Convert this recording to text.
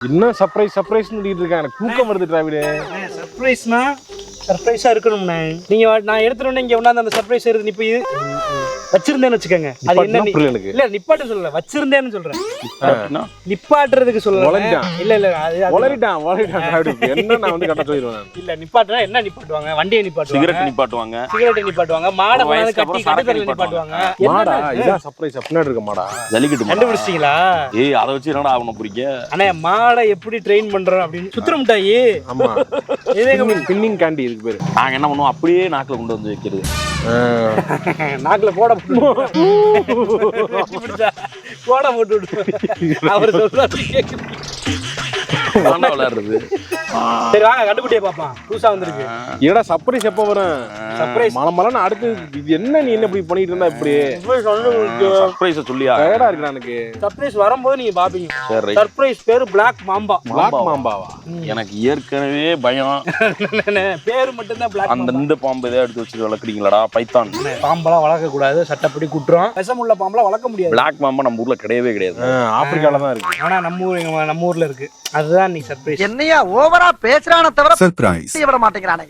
இன்னும் சர்ப்ரைஸ் சொல்லிட்டு இருக்கேன். எனக்கு தூக்கம் வருது டிராவிடு. சர்ப்ரைஸ்னா சர்ப்ரைஸா இருக்கணும்ண்ணே. நீங்க நான் எடுத்துட்டு இங்க கொண்டாந்து அந்த சர்ப்ரைஸ் இருக்கு. இப்ப இது வச்சிருந்தேன்னு வச்சுக்கோங்க. அது என்ன இல்ல நிப்பாட்ட சொல்லல, வச்சிருந்தேன்னு சொல்றேன். நிப்பாட்டுறதுக்கு சொல்லல. இல்ல இல்ல வளரிட்டான் என்ன நான் வந்து கட்ட சொல்லிடுவேன். இல்ல நிப்பாட்டுனா என்ன நிப்பாட்டுவாங்க? வண்டியை நிப்பாட்டுவாங்க, சிகரெட் நிப்பாட்டுவாங்க, மாடை கட்டி கட்டத்துல நிப்பாட்டுவாங்க. மாடா இதான் சர்ப்ரைஸ். பின்னாடி இருக்க மாடா ஜல்லிக்கட்டு கண்டுபிடிச்சிட்டீங்களா? ஏய் அதை வச்சு என்னடா ஆகணும் புரிக்க? அண்ணே மாடை எப்படி ட்ரெயின் பண்றோம் அப்படின்னு சுத்திர மிட்டாயி. ஆமா பின்னிங் கேண்டி இருக்கு பேரு. நாங்க என்ன பண்ணுவோம், அப்படியே நாக்குல கொண்டு வந்து வைக்கிறது. நாக்குல போட போட்டு அவர் சொல்றாரு விளையாடுறது. சரி வாங்க கண்டுபிடியே பாப்போம். புதுசா வந்திருக்கு. ஏடா சர்ப்ரைஸ் எப்ப வரும்? சர்ப்ரைஸ் மலமலன்னு அடுத்து இது என்ன? நீ என்ன இப்படி பண்ணிட்டு இருந்தா? இப்படி சர்ப்ரைஸ் சொல்லியா? டயர்டா இருக்கு எனக்கு. சர்ப்ரைஸ் வரும்போது நீங்க பாப்பீங்க. சரி சர்ப்ரைஸ் பேரு பிளாக் மாம்பா. பிளாக் மாம்பாவா? எனக்கு ஏற்கனவே பயம். பேரு மட்டும் தான் பிளாக். அந்த இந்த பாம்பு இதை எடுத்து வச்சுட்டு வளர்க்குறீங்களாடா? பைத்தான் பாம்பெல்லாம் வளர்க்க கூடாது, சட்டப்படி குற்றம். விஷமுள்ள பாம்பெல்லாம் வளர்க்க முடியாது. பிளாக் மாம்பா நம்ம ஊர்ல கிடையவே கிடையாது. ஆப்பிரிக்கால தான் இருக்கு. ஆனா நம்ம ஊர்ல இருக்கு. அதுதான் நீ சர்ப்ரைஸ். என்னையா ஓவரா பேசுறானே தவிர சர்ப்ரைஸ் விட மாட்டேங்கிறானே.